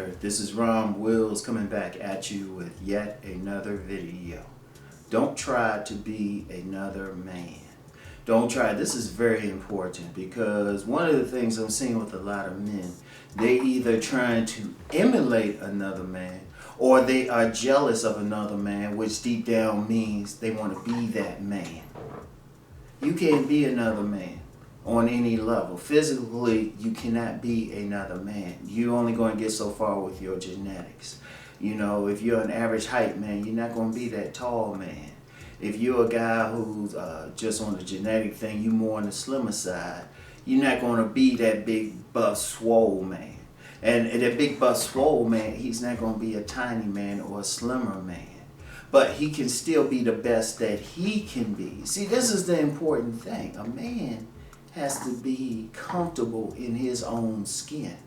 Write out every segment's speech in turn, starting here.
sir. This is Rom Wills coming back at you with yet another video. Don't try to be another man. Don't try. This is very important because one of the things I'm seeing with a lot of men, they either trying to emulate another man or they are jealous of another man, which deep down means they want to be that man. You can't be another man on any level. Physically, you cannot be another man. You're only going to get so far with your genetics. You know, if you're an average height man, you're not going to be that tall man. If you're a guy who's just on the genetic thing, you're more on the slimmer side, you're not going to be that big buff swole man. And that big buff swole man, he's not going to be a tiny man or a slimmer man. But he can still be the best that he can be. See, this is the important thing. A man has to be comfortable in his own skin.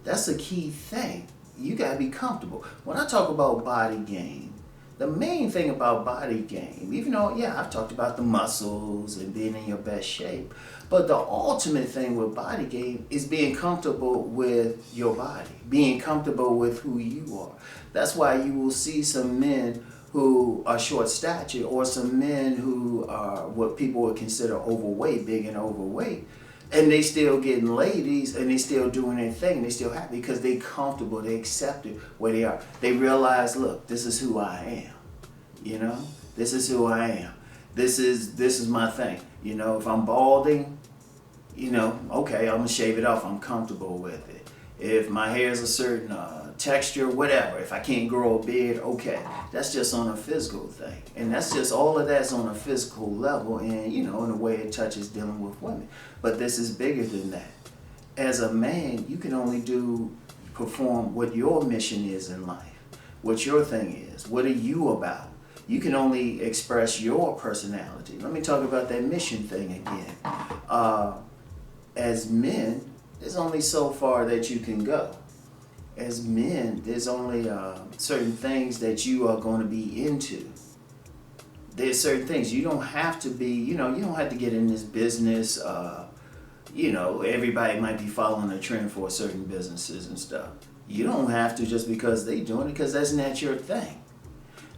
That's a key thing. You got to be comfortable. When I talk about body game, the main thing about body game, even though, yeah, I've talked about the muscles and being in your best shape, but the ultimate thing with body game is being comfortable with your body, being comfortable with who you are. That's why you will see some men who are short stature or some men who are what people would consider overweight, big and overweight, and they still getting ladies and they still doing their thing. They still happy because they comfortable, they accept it where they are. They realize, look, this is who I am. You know, this is who I am. This is my thing. You know, if I'm balding, you know, okay, I'm gonna shave it off. I'm comfortable with it. If my hair is a certain texture, whatever, if I can't grow a beard, okay, that's just on a physical thing. And that's just, all of that's on a physical level and, you know, in a way it touches dealing with women. But this is bigger than that. As a man, you can only perform what your mission is in life, what your thing is. What are you about? You can only express your personality. Let me talk about that mission thing again. As men, there's only so far that you can go. As men, there's only certain things that you are going to be into. There's certain things you don't have to be, you know, you don't have to get in this business. You know, everybody might be following a trend for certain businesses and stuff. You don't have to just because they doing it, because that's not your thing.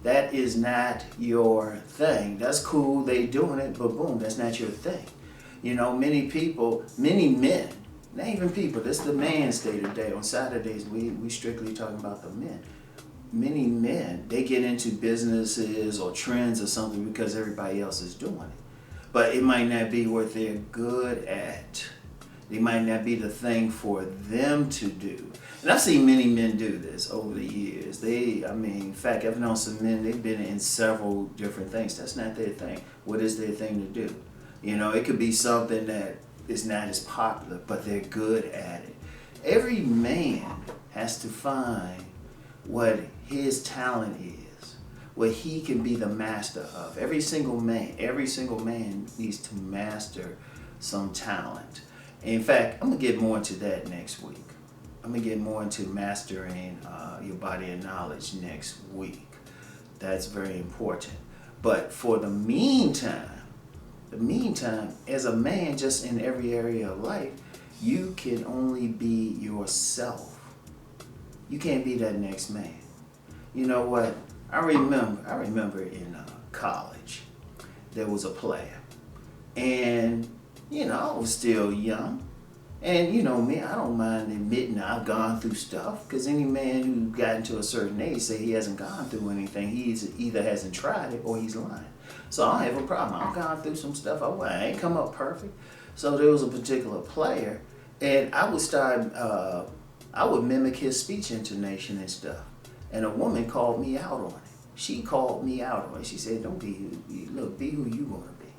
That is not your thing. That's cool, they doing it, but boom, that's not your thing. You know, many people, many men, not even people, this is the man's day today. On Saturdays, we strictly talking about the men. Many men, they get into businesses or trends or something because everybody else is doing it. But it might not be what they're good at. They might not be the thing for them to do. And I've seen many men do this over the years. In fact, I've known some men, they've been in several different things. That's not their thing. What is their thing to do? You know, it could be something that is not as popular, but they're good at it. Every man has to find what his talent is, what he can be the master of. Every single man needs to master some talent. In fact, I'm going to get more into that next week. I'm going to get more into mastering your body of knowledge next week. That's very important. But for the meantime, as a man, just in every area of life, you can only be yourself. You can't be that next man. You know what? I remember in college, there was a player. And, you know, I was still young. And, you know me, I don't mind admitting I've gone through stuff. Because any man who got into a certain age say he hasn't gone through anything, he either hasn't tried it or he's lying. So I don't have a problem. I've gone through some stuff. I ain't come up perfect. So there was a particular player, and I would mimic his speech intonation and stuff. And a woman called me out on it. She called me out on it. She said, don't be who you want to be.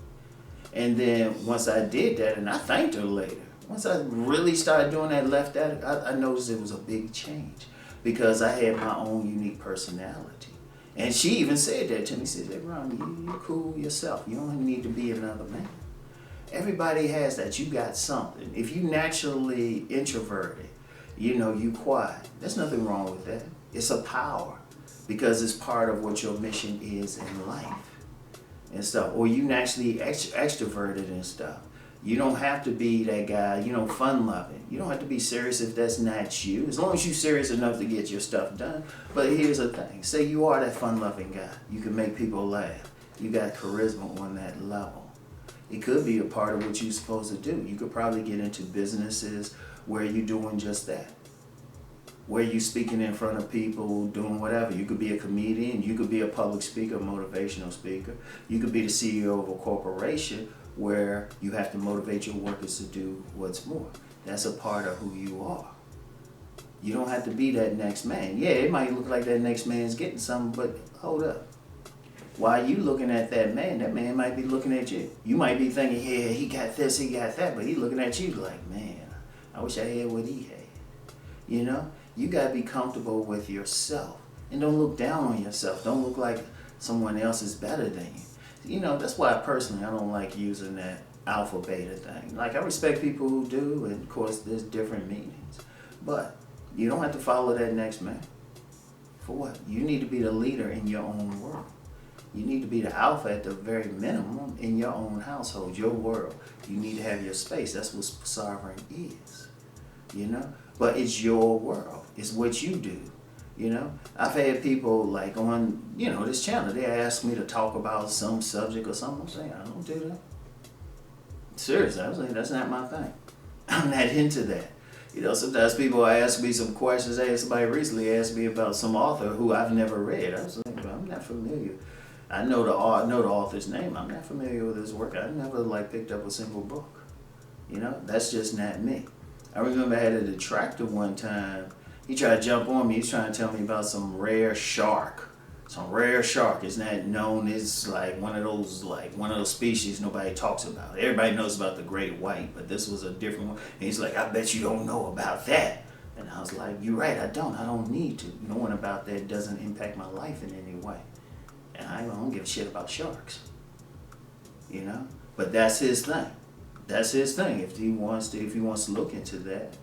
And then once I did that, and I thanked her later, once I really started doing that, I noticed it was a big change because I had my own unique personality. And she even said that to me. She said, hey, Ron, you cool yourself. You don't need to be another man. Everybody has that. You got something. If you naturally introverted, you know, you quiet, there's nothing wrong with that. It's a power because it's part of what your mission is in life and stuff. Or you naturally extroverted and stuff. You don't have to be that guy, fun loving. You don't have to be serious if that's not you. As long as you're serious enough to get your stuff done. But here's the thing. Say you are that fun loving guy. You can make people laugh. You got charisma on that level. It could be a part of what you're supposed to do. You could probably get into businesses where you're doing just that. Where you're speaking in front of people, doing whatever. You could be a comedian. You could be a public speaker, motivational speaker. You could be the CEO of a corporation where you have to motivate your workers to do what's more. That's a part of who you are. You don't have to be that next man. Yeah, it might look like that next man's getting something, but hold up. While you looking at that man might be looking at you. You might be thinking, yeah, he got this, he got that, but he looking at you like, man, I wish I had what he had. You got to be comfortable with yourself. And don't look down on yourself. Don't look like someone else is better than you. That's why personally I don't like using that alpha beta thing. Like, I respect people who do, and of course there's different meanings. But you don't have to follow that next man. For what? You need to be the leader in your own world. You need to be the alpha at the very minimum in your own household, your world. You need to have your space. That's what sovereign is. But it's your world. It's what you do. I've had people like on, this channel, they ask me to talk about some subject or something. I'm saying, I don't do that. Seriously, I was like, that's not my thing. I'm not into that. Sometimes people ask me some questions. Somebody recently asked me about some author who I've never read. I was like, well, I'm not familiar. I know the author's name. I'm not familiar with his work. I never picked up a single book. That's just not me. I remember I had a detractor one time. He tried to jump on me. He's trying to tell me about some rare shark. Some rare shark. It's not known as one of those species nobody talks about. Everybody knows about the great white, but this was a different one. And he's like, I bet you don't know about that. And I was like, you're right, I don't need to. Knowing about that doesn't impact my life in any way. And I don't give a shit about sharks. But that's his thing. That's his thing. If he wants to look into that.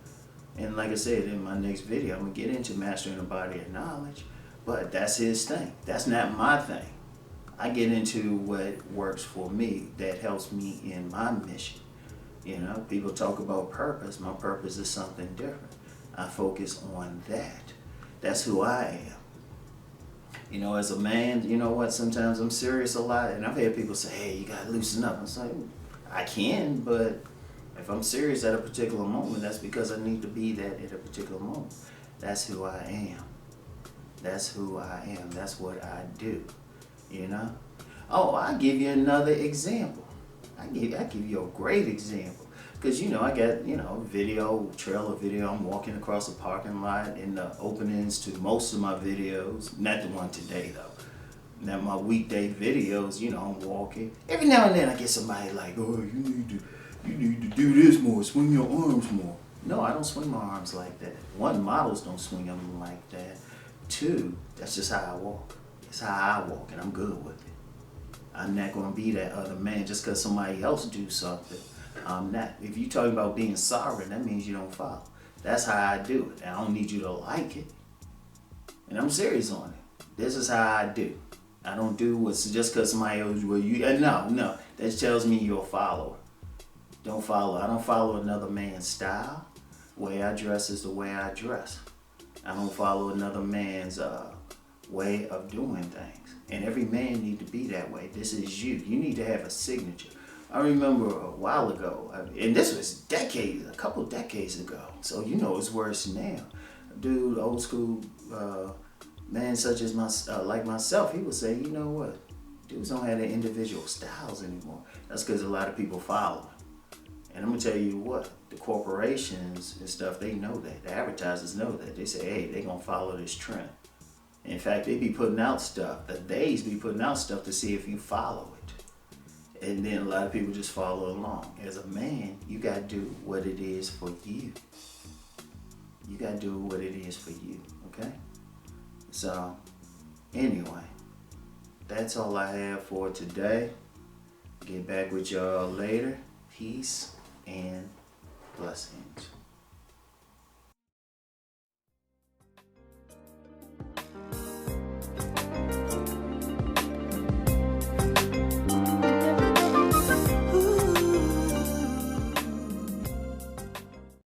And like I said, in my next video, I'm going to get into mastering the body of knowledge. But that's his thing. That's not my thing. I get into what works for me, that helps me in my mission. People talk about purpose. My purpose is something different. I focus on that. That's who I am. As a man, sometimes I'm serious a lot. And I've had people say, hey, you got to loosen up. I'm like, I can, but if I'm serious at a particular moment, that's because I need to be that at a particular moment. That's who I am. That's who I am. That's what I do. Oh, I'll give you another example. I give you a great example. Because, I got, trailer video. I'm walking across a parking lot in the openings to most of my videos. Not the one today, though. Now, my weekday videos, I'm walking. Every now and then I get somebody like, oh, you need to do this more, swing your arms more. No, I don't swing my arms like that. One, models don't swing them like that. Two, that's just how I walk. It's how I walk, and I'm good with it. I'm not going to be that other man just because somebody else do something. I'm not. If you're talking about being sovereign, that means you don't follow. That's how I do it. I don't need you to like it. And I'm serious on it. This is how I do. I don't do what's just because somebody else, no. That tells me you're a follower. Don't follow. I don't follow another man's style. The way I dress is the way I dress. I don't follow another man's way of doing things. And every man need to be that way. This is you. You need to have a signature. I remember a while ago, and this was a couple decades ago. So it's worse now. Dude, old school man such as myself, he would say, you know what? Dudes don't have their individual styles anymore. That's because a lot of people follow. And I'm going to tell you what, the corporations and stuff, they know that. The advertisers know that. They say, hey, they're going to follow this trend. In fact, they be putting out stuff. The days be putting out stuff to see if you follow it. And then a lot of people just follow along. As a man, you got to do what it is for you. You got to do what it is for you, okay? So, anyway, that's all I have for today. Get back with y'all later. Peace and blessings.